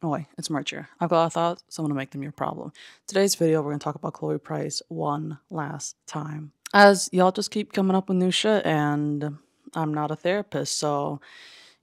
Oh wait, it's merch here. I've got a thought, so I'm gonna make them your problem. Today's video, we're gonna talk about Chloe Price one last time. As y'all just keep coming up with new shit, and I'm not a therapist, so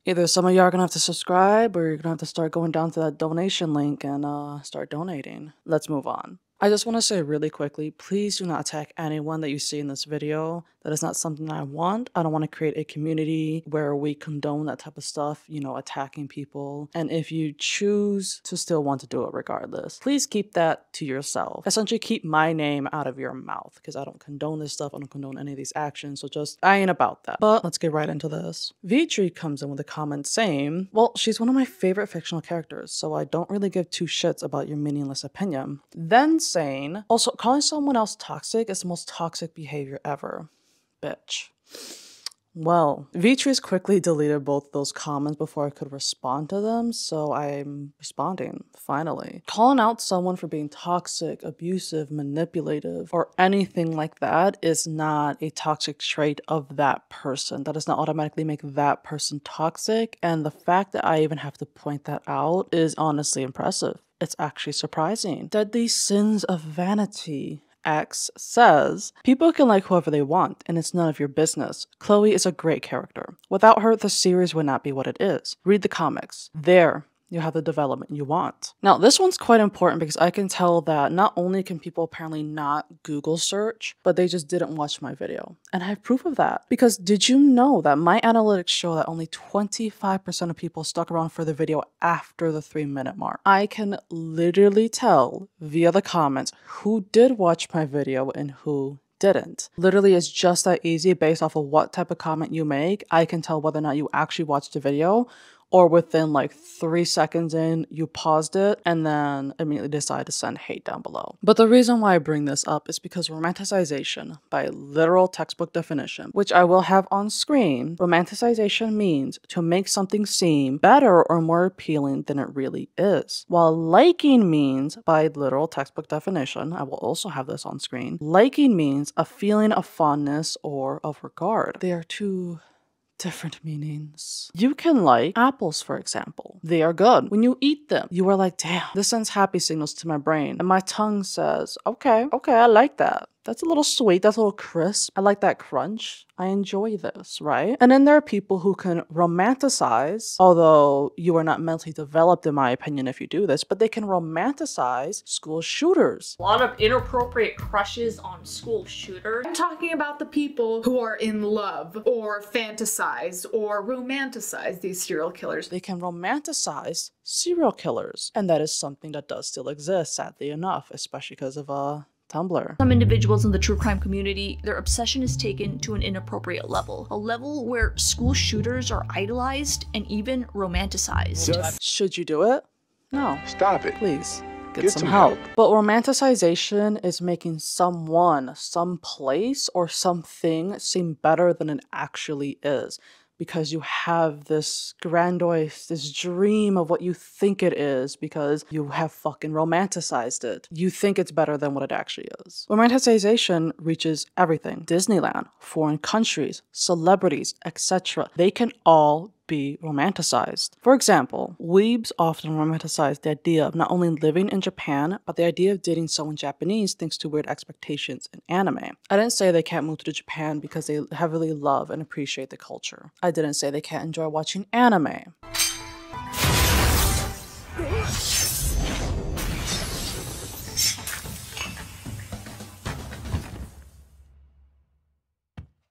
either some of y'all are gonna have to subscribe, or you're gonna have to start going down to that donation link and start donating. Let's move on. I just want to say really quickly, please do not attack anyone that you see in this video. That is not something I want. I don't want to create a community where we condone that type of stuff, you know, attacking people. And if you choose to still want to do it regardless, please keep that to yourself. Essentially, keep my name out of your mouth, because I don't condone this stuff. I don't condone any of these actions. So just, I ain't about that. But let's get right into this. Veatries comes in with a comment saying, well, she's one of my favorite fictional characters, so I don't really give two shits about your meaningless opinion. Then saying, also, calling someone else toxic is the most toxic behavior ever. Bitch. Well, Veatries quickly deleted both those comments before I could respond to them, so I'm responding, finally. Calling out someone for being toxic, abusive, manipulative, or anything like that is not a toxic trait of that person. That does not automatically make that person toxic, and the fact that I even have to point that out is honestly impressive. It's actually surprising. DeadlySinsOfVanity X says, people can like whoever they want, and it's none of your business. Chloe is a great character. Without her, the series would not be what it is. Read the comics. There, you have the development you want. Now, this one's quite important because I can tell that not only can people apparently not Google search, but they just didn't watch my video. And I have proof of that. Because did you know that my analytics show that only 25% of people stuck around for the video after the 3-minute mark? I can literally tell via the comments who did watch my video and who didn't. Literally, it's just that easy. Based off of what type of comment you make, I can tell whether or not you actually watched the video, or within like 3 seconds in, you paused it and then immediately decide to send hate down below. But the reason why I bring this up is because romanticization, by literal textbook definition, which I will have on screen, romanticization means to make something seem better or more appealing than it really is. While liking means, by literal textbook definition, I will also have this on screen, liking means a feeling of fondness or of regard. They are two different meanings. You can like apples, for example. They are good. When you eat them, you are like, damn, this sends happy signals to my brain. And my tongue says, okay, I like that. That's a little sweet, that's a little crisp. I like that crunch. I enjoy this, right? And then there are people who can romanticize, although you are not mentally developed in my opinion if you do this, but they can romanticize school shooters. A lot of inappropriate crushes on school shooters. I'm talking about the people who are in love or fantasize or romanticize these serial killers. They can romanticize serial killers. And that is something that does still exist, sadly enough, especially because of Tumblr. Some individuals in the true crime community, their obsession is taken to an inappropriate level. A level where school shooters are idolized and even romanticized. Should you do it? No. Stop it. Please. Get some help. But romanticization is making someone, some place, or something seem better than it actually is. Because you have this grandiose, this dream of what you think it is because you have fucking romanticized it. You think it's better than what it actually is. Romanticization reaches everything. Disneyland, foreign countries, celebrities, etc. They can all be romanticized. For example, weebs often romanticize the idea of not only living in Japan, but the idea of dating someone Japanese thanks to weird expectations in anime. I didn't say they can't move to Japan because they heavily love and appreciate the culture. I didn't say they can't enjoy watching anime.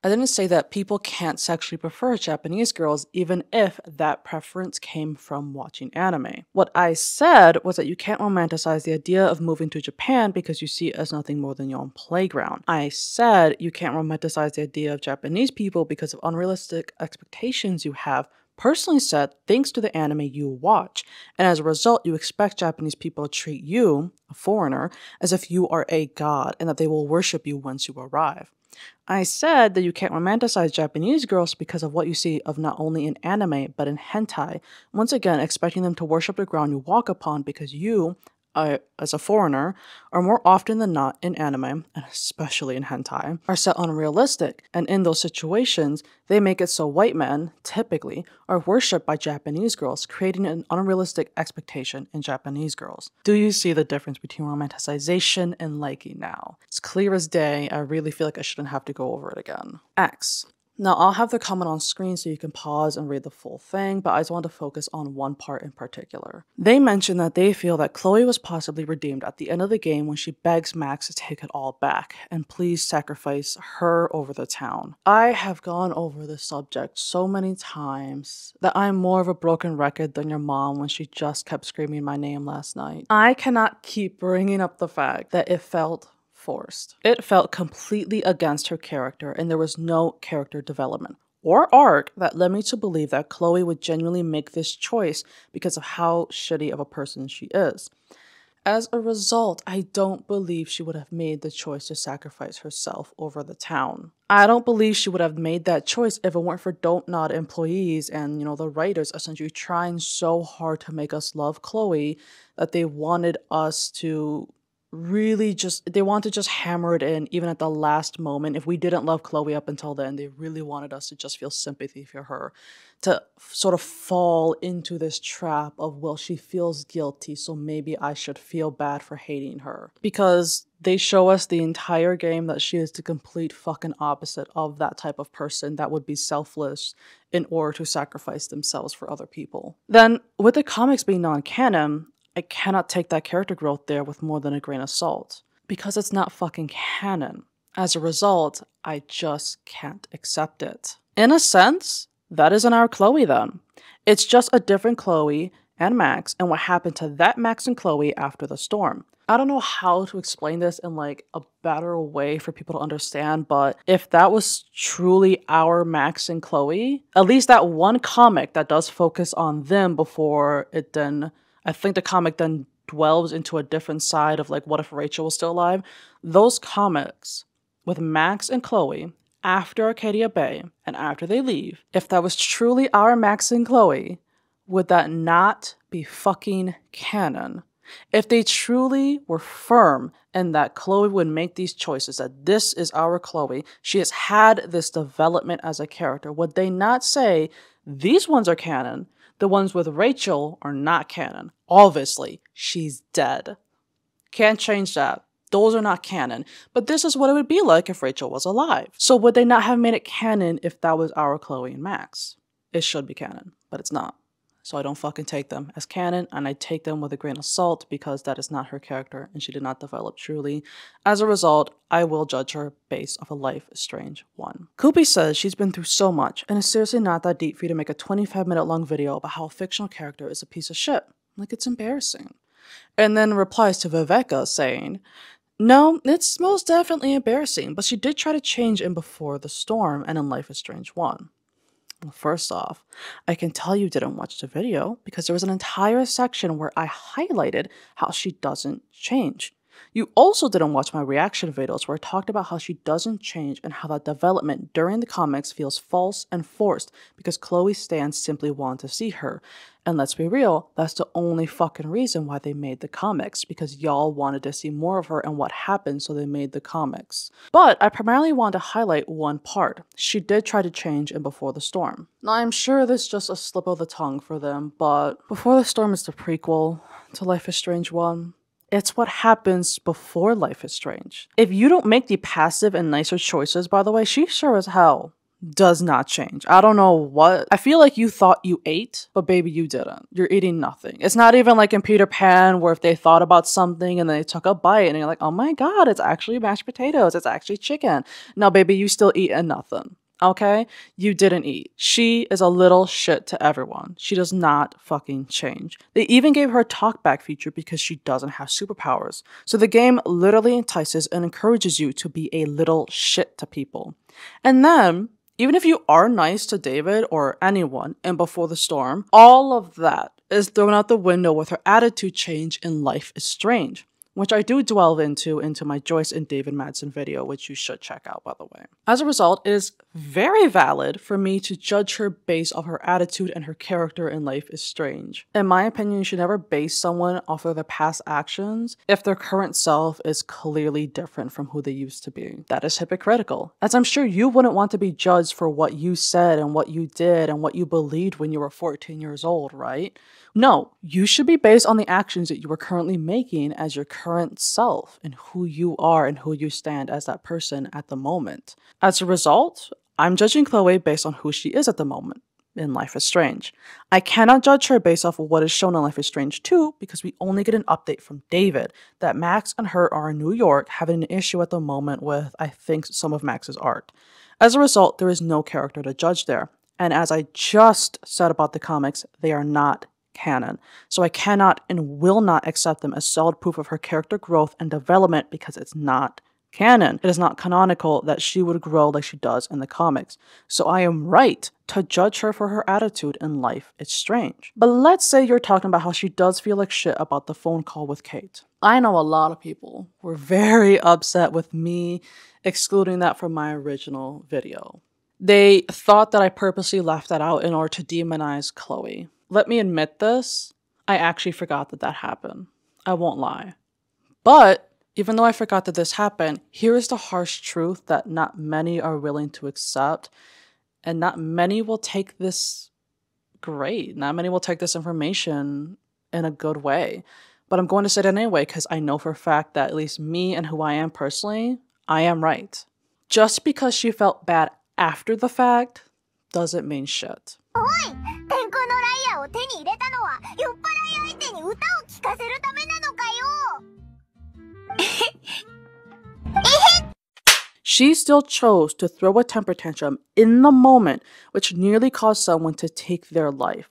I didn't say that people can't sexually prefer Japanese girls even if that preference came from watching anime. What I said was that you can't romanticize the idea of moving to Japan because you see it as nothing more than your own playground. I said you can't romanticize the idea of Japanese people because of unrealistic expectations you have personally said thanks to the anime you watch, and as a result you expect Japanese people to treat you, a foreigner, as if you are a god and that they will worship you once you arrive. I said that you can't romanticize Japanese girls because of what you see of not only in anime but in hentai, once again expecting them to worship the ground you walk upon because you, as a foreigner, are more often than not in anime, and especially in hentai, are set unrealistic, and in those situations, they make it so white men, typically, are worshipped by Japanese girls, creating an unrealistic expectation in Japanese girls. Do you see the difference between romanticization and liking now? It's clear as day. I really feel like I shouldn't have to go over it again. X. Now, I'll have the comment on screen so you can pause and read the full thing, but I just want to focus on one part in particular. They mention that they feel that Chloe was possibly redeemed at the end of the game when she begs Max to take it all back and please sacrifice her over the town. I have gone over this subject so many times that I'm more of a broken record than your mom when she just kept screaming my name last night. I cannot keep bringing up the fact that it felt forced. It felt completely against her character, and there was no character development or arc that led me to believe that Chloe would genuinely make this choice because of how shitty of a person she is. As a result, I don't believe she would have made the choice to sacrifice herself over the town. I don't believe she would have made that choice if it weren't for DontNod employees and, the writers essentially trying so hard to make us love Chloe that they wanted us to they want to just hammer it in even at the last moment. If we didn't love Chloe up until then, they really wanted us to just feel sympathy for her, to sort of fall into this trap of, well, she feels guilty, so maybe I should feel bad for hating her. Because they show us the entire game that she is the complete fucking opposite of that type of person that would be selfless in order to sacrifice themselves for other people. Then, with the comics being non-canon, I cannot take that character growth there with more than a grain of salt, because it's not fucking canon. As a result, I just can't accept it. In a sense, that isn't our Chloe then. It's just a different Chloe and Max and what happened to that Max and Chloe after the storm. I don't know how to explain this in like a better way for people to understand, but if that was truly our Max and Chloe, at least that one comic that does focus on them before it then, I think the comic then dwells into a different side of like, what if Rachel was still alive? Those comics with Max and Chloe after Arcadia Bay and after they leave, if that was truly our Max and Chloe, would that not be fucking canon? If they truly were firm in that Chloe would make these choices, that this is our Chloe, she has had this development as a character, would they not say, these ones are canon, the ones with Rachel are not canon? Obviously, she's dead. Can't change that. Those are not canon. But this is what it would be like if Rachel was alive. So would they not have made it canon if that was our Chloe and Max? It should be canon, but it's not. So I don't fucking take them as canon, and I take them with a grain of salt because that is not her character and she did not develop truly. As a result, I will judge her based off a Life is Strange 1. Coopey says she's been through so much, and it's seriously not that deep for you to make a 25-minute long video about how a fictional character is a piece of shit. Like, it's embarrassing. And then replies to Viveka saying, no, it's most definitely embarrassing, but she did try to change in Before the Storm and in Life is Strange 1. Well, first off, I can tell you didn't watch the video because there was an entire section where I highlighted how she doesn't change. You also didn't watch my reaction videos where I talked about how she doesn't change and how that development during the comics feels false and forced because Chloe stans simply want to see her. And let's be real, that's the only fucking reason why they made the comics, because y'all wanted to see more of her and what happened, so they made the comics. But I primarily want to highlight one part. She did try to change in Before the Storm. Now, I'm sure this is just a slip of the tongue for them, but Before the Storm is the prequel to Life is Strange 1. It's what happens before Life is Strange. If you don't make the passive and nicer choices, by the way, she sure as hell does not change. I don't know what. I feel like you thought you ate, but baby, you didn't. You're eating nothing. It's not even like in Peter Pan where if they thought about something and they took a bite and you're like, oh my god, it's actually mashed potatoes. It's actually chicken. No, baby, you still eating nothing. Okay? You didn't eat. She is a little shit to everyone. She does not fucking change. They even gave her a talkback feature because she doesn't have superpowers. So the game literally entices and encourages you to be a little shit to people. And then, even if you are nice to David or anyone in Before the Storm, all of that is thrown out the window with her attitude change in Life is Strange. which I do delve into my Joyce and David Madsen video, which you should check out, by the way. As a result, it is very valid for me to judge her based off her attitude and her character in Life is Strange. In my opinion, you should never base someone off of their past actions if their current self is clearly different from who they used to be. That is hypocritical, as I'm sure you wouldn't want to be judged for what you said and what you did and what you believed when you were 14 years old, right? No, you should be based on the actions that you are currently making as your current self and who you are and who you stand as that person at the moment. As a result, I'm judging Chloe based on who she is at the moment in Life is Strange. I cannot judge her based off of what is shown in Life is Strange 2 because we only get an update from David that Max and her are in New York having an issue at the moment with, I think, some of Max's art. As a result, there is no character to judge there. And as I just said about the comics, they are not canon. So I cannot and will not accept them as solid proof of her character growth and development because it's not canon. It is not canonical that she would grow like she does in the comics. So I am right to judge her for her attitude in Life is Strange. But let's say you're talking about how she does feel like shit about the phone call with Kate. I know a lot of people were very upset with me excluding that from my original video. They thought that I purposely left that out in order to demonize Chloe. Let me admit this, I actually forgot that that happened. I won't lie. But even though I forgot that this happened, here is the harsh truth that not many are willing to accept, and not many will take this great. Not many will take this information in a good way. But I'm going to say it anyway because I know for a fact that at least me and who I am personally, I am right. Just because she felt bad after the fact doesn't mean shit. She still chose to throw a temper tantrum in the moment, which nearly caused someone to take their life.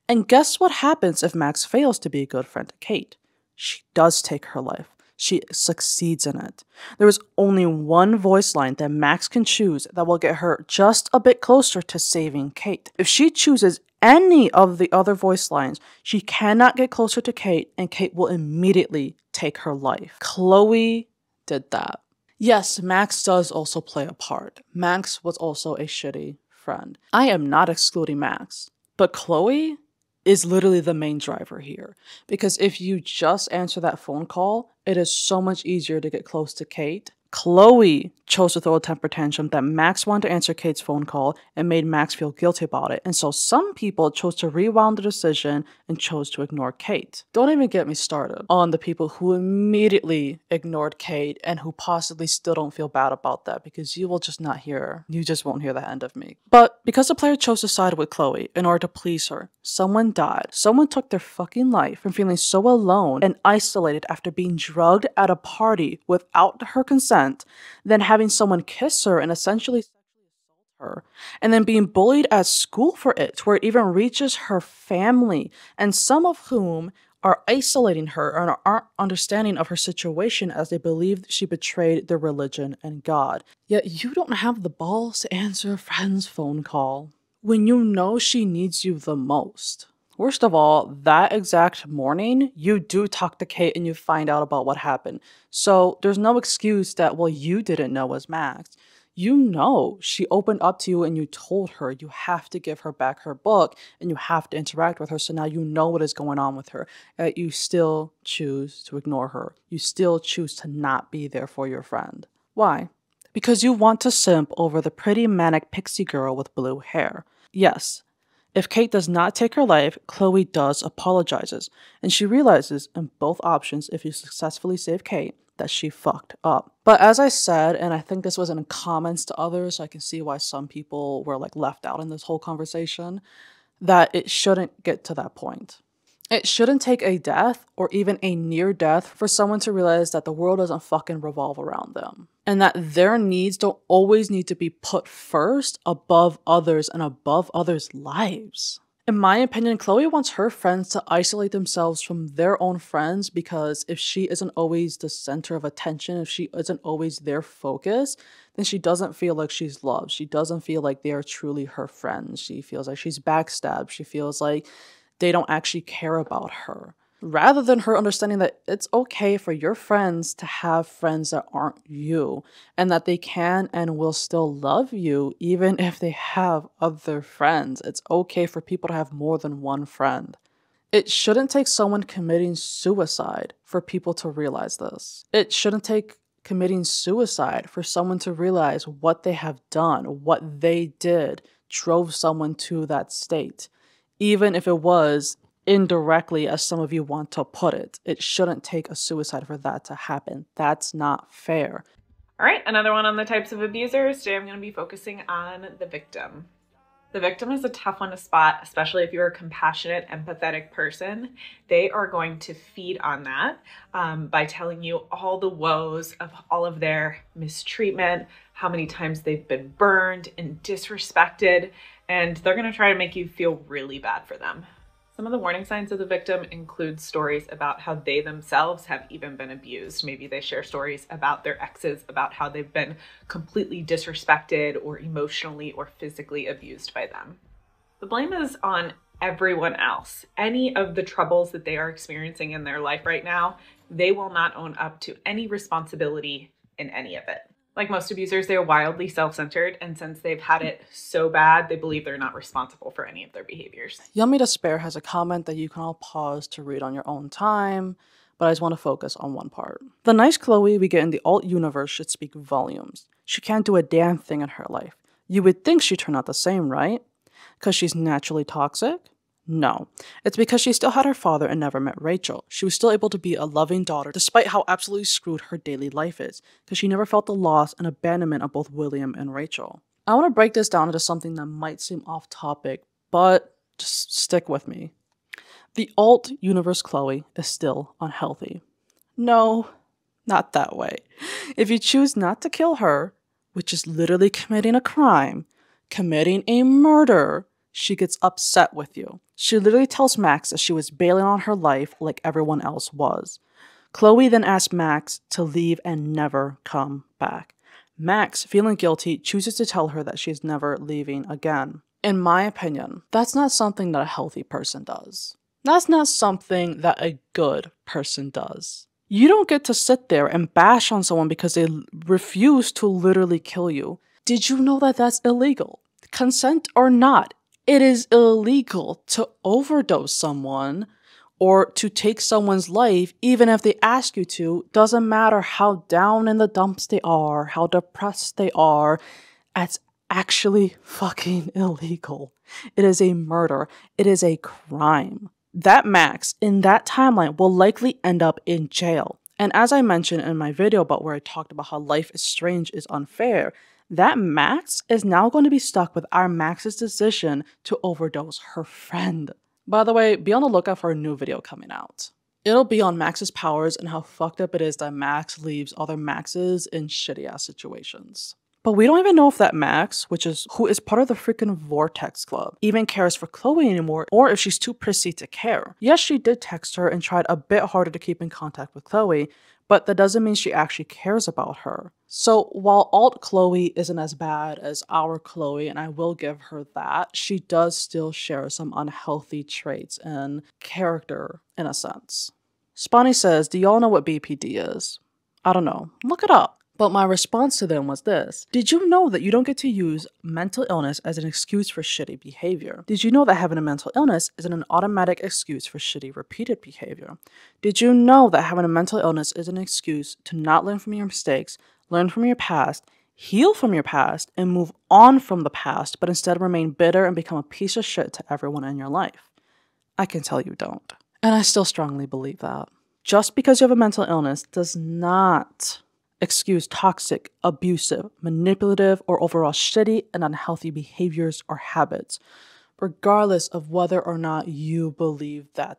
And guess what happens if Max fails to be a good friend to Kate? She does take her life. She succeeds in it. There is only one voice line that Max can choose that will get her just a bit closer to saving Kate. If she chooses any of the other voice lines, she cannot get closer to Kate and Kate will immediately take her life. Chloe did that. Yes, Max does also play a part. Max was also a shitty friend. I am not excluding Max, but Chloe is literally the main driver here. Because if you just answer that phone call, it is so much easier to get close to Kate. Chloe chose to throw a temper tantrum that Max wanted to answer Kate's phone call and made Max feel guilty about it. And so some people chose to rewound the decision and chose to ignore Kate. Don't even get me started on the people who immediately ignored Kate and who possibly still don't feel bad about that because you will just not hear, you just won't hear the end of me. But because the player chose to side with Chloe in order to please her, someone died. Someone took their fucking life from feeling so alone and isolated after being drugged at a party without her consent, then having someone kiss her and essentially sexually assault her, and then being bullied at school for it, where it even reaches her family, and some of whom are isolating her and aren't understanding of her situation as they believe she betrayed their religion and God. Yet you don't have the balls to answer a friend's phone call when you know she needs you the most. Worst of all, that exact morning, you do talk to Kate and you find out about what happened. So there's no excuse that, well, you didn't know as Max. You know she opened up to you and you told her you have to give her back her book and you have to interact with her. So now you know what is going on with her. Yet you still choose to ignore her. You still choose to not be there for your friend. Why? Because you want to simp over the pretty manic pixie girl with blue hair. Yes. If Kate does not take her life, Chloe does apologizes, and she realizes in both options, if you successfully save Kate, that she fucked up. But as I said, and I think this was in comments to others, so I can see why some people were like left out in this whole conversation, that it shouldn't get to that point. It shouldn't take a death or even a near death for someone to realize that the world doesn't fucking revolve around them. And that their needs don't always need to be put first above others and above others' lives. In my opinion, Chloe wants her friends to isolate themselves from their own friends because if she isn't always the center of attention, if she isn't always their focus, then she doesn't feel like she's loved. She doesn't feel like they are truly her friends. She feels like she's backstabbed. She feels like they don't actually care about her. rather than her understanding that it's okay for your friends to have friends that aren't you, and that they can and will still love you even if they have other friends. It's okay for people to have more than one friend. It shouldn't take someone committing suicide for people to realize this. It shouldn't take committing suicide for someone to realize what they have done, what they did drove someone to that state. Even if it was indirectly, as some of you want to put it. It shouldn't take a suicide for that to happen. That's not fair. All right, another one on the types of abusers. Today I'm going to be focusing on the victim. The victim is a tough one to spot, especially if you're a compassionate, empathetic person. They are going to feed on that by telling you all the woes of all of their mistreatment, how many times they've been burned and disrespected, and they're going to try to make you feel really bad for them. Some of the warning signs of the victim include stories about how they themselves have even been abused. Maybe they share stories about their exes, about how they've been completely disrespected or emotionally or physically abused by them. The blame is on everyone else. Any of the troubles that they are experiencing in their life right now, they will not own up to any responsibility in any of it. Like most abusers, they are wildly self-centered, and since they've had it so bad, they believe they're not responsible for any of their behaviors. Yummy to Spare has a comment that you can all pause to read on your own time, but I just want to focus on one part. The nice Chloe we get in the alt universe should speak volumes. She can't do a damn thing in her life. You would think she'd turn out the same, right? Because she's naturally toxic? No, it's because she still had her father and never met Rachel. She was still able to be a loving daughter despite how absolutely screwed her daily life is, because she never felt the loss and abandonment of both William and Rachel. I want to break this down into something that might seem off topic, but just stick with me. The alt universe Chloe is still unhealthy. No, not that way. If you choose not to kill her, which is literally committing a crime, committing a murder, she gets upset with you. She literally tells Max that she was bailing on her life like everyone else was. Chloe then asks Max to leave and never come back. Max, feeling guilty, chooses to tell her that she's never leaving again. In my opinion, that's not something that a healthy person does. That's not something that a good person does. You don't get to sit there and bash on someone because they refuse to literally kill you. Did you know that that's illegal? Consent or not, it is illegal to overdose someone or to take someone's life, even if they ask you to. Doesn't matter how down in the dumps they are, how depressed they are. It's actually fucking illegal. It is a murder. It is a crime. That Max, in that timeline, will likely end up in jail. And as I mentioned in my video about where I talked about how life is strange is unfair, that Max is now going to be stuck with our Max's decision to overdose her friend. By the way, be on the lookout for a new video coming out. It'll be on Max's powers and how fucked up it is that Max leaves other Maxes in shitty ass situations. But we don't even know if that Max, who is part of the freaking Vortex Club, even cares for Chloe anymore, or if she's too prissy to care. Yes, she did text her and tried a bit harder to keep in contact with Chloe, but that doesn't mean she actually cares about her. So while alt Chloe isn't as bad as our Chloe, and I will give her that, she does still share some unhealthy traits and character in a sense. Spawny says, do y'all know what BPD is? I don't know. Look it up. But my response to them was this. Did you know that you don't get to use mental illness as an excuse for shitty behavior? Did you know that having a mental illness isn't an automatic excuse for shitty repeated behavior? Did you know that having a mental illness is an excuse to not learn from your mistakes, learn from your past, heal from your past, and move on from the past, but instead remain bitter and become a piece of shit to everyone in your life? I can tell you don't. And I still strongly believe that. Just because you have a mental illness does not excuse toxic, abusive, manipulative, or overall shitty and unhealthy behaviors or habits, regardless of whether or not you believe that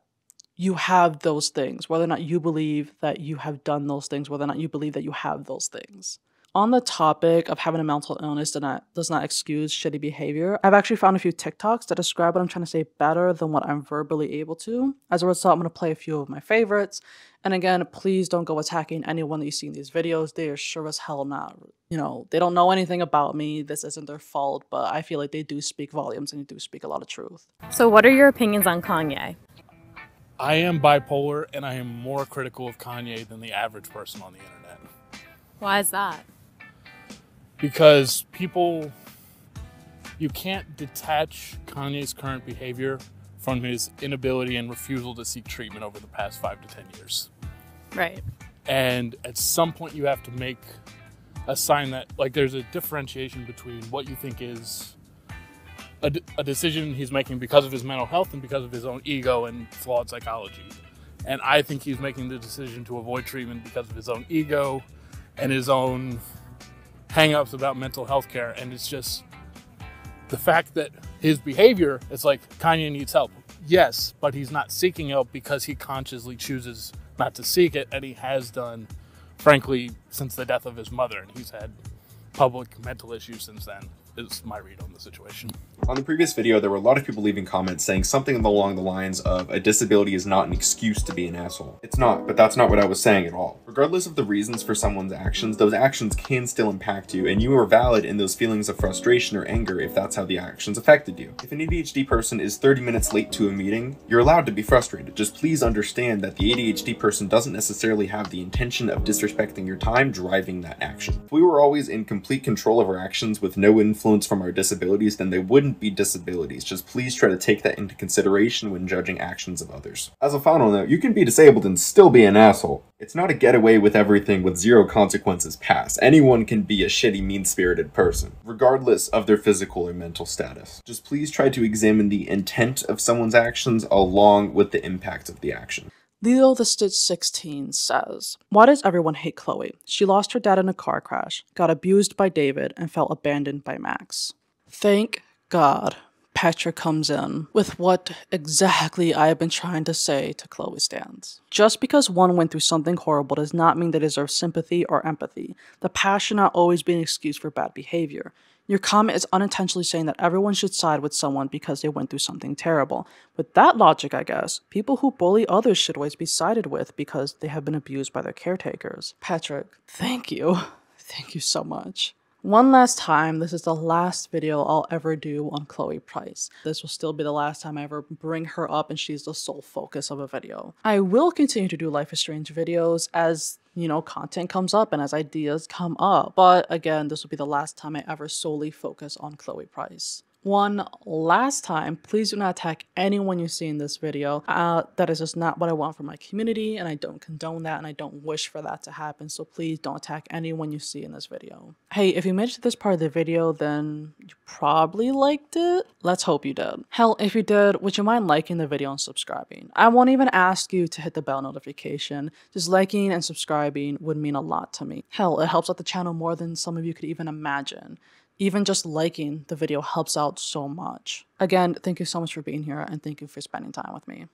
you have those things, whether or not you believe that you have done those things, whether or not you believe that you have those things. On the topic of having a mental illness does not excuse shitty behavior, I've actually found a few TikToks that describe what I'm trying to say better than what I'm verbally able to. As a result, I'm going to play a few of my favorites. And again, please don't go attacking anyone that you see in these videos. They are sure as hell not, they don't know anything about me. This isn't their fault, but I feel like they do speak volumes and they do speak a lot of truth. So what are your opinions on Kanye? I am bipolar, and I am more critical of Kanye than the average person on the internet. Why is that? Because you can't detach Kanye's current behavior from his inability and refusal to seek treatment over the past 5 to 10 years. Right. And at some point you have to make a sign that, like, there's a differentiation between what you think is a decision he's making because of his mental health and because of his own ego and flawed psychology. And I think he's making the decision to avoid treatment because of his own ego and his own hang-ups about mental health care. And it's just the fact that his behavior is like, Kanye needs help. Yes, but he's not seeking help because he consciously chooses not to seek it, and he has done, frankly, since the death of his mother, and he's had public mental issues since then, is my read on the situation. On the previous video, there were a lot of people leaving comments saying something along the lines of, a disability is not an excuse to be an asshole. It's not, but that's not what I was saying at all. Regardless of the reasons for someone's actions, those actions can still impact you, and you are valid in those feelings of frustration or anger if that's how the actions affected you. If an ADHD person is 30 minutes late to a meeting, you're allowed to be frustrated. Just please understand that the ADHD person doesn't necessarily have the intention of disrespecting your time driving that action. If we were always in complete control of our actions with no influence from our disabilities, then they wouldn't be disabilities. Just please try to take that into consideration when judging actions of others. As a final note, you can be disabled and still be an asshole. It's not a get away with everything with zero consequences pass. Anyone can be a shitty, mean-spirited person, regardless of their physical or mental status. Just please try to examine the intent of someone's actions along with the impact of the action. Leo the Stitch 16 says, why does everyone hate Chloe? She lost her dad in a car crash, got abused by David, and felt abandoned by Max. Thank God Petra comes in with what exactly I have been trying to say to Chloe stans. Just because one went through something horrible does not mean they deserve sympathy or empathy. The past should not always be an excuse for bad behavior. Your comment is unintentionally saying that everyone should side with someone because they went through something terrible. With that logic, I guess, people who bully others should always be sided with because they have been abused by their caretakers. Patrick, thank you. Thank you so much. One last time, this is the last video I'll ever do on Chloe Price. This will still be the last time I ever bring her up and she's the sole focus of a video. I will continue to do Life is Strange videos as, you know, content comes up and as ideas come up. But again, this will be the last time I ever solely focus on Chloe Price. One last time, please do not attack anyone you see in this video. That is just not what I want for my community, and I don't condone that, and I don't wish for that to happen, so please don't attack anyone you see in this video. Hey, if you made it to this part of the video, then you probably liked it. Let's hope you did. Hell, if you did, would you mind liking the video and subscribing? I won't even ask you to hit the bell notification. Just liking and subscribing would mean a lot to me. Hell, it helps out the channel more than some of you could even imagine. Even just liking the video helps out so much. Again, thank you so much for being here, and thank you for spending time with me.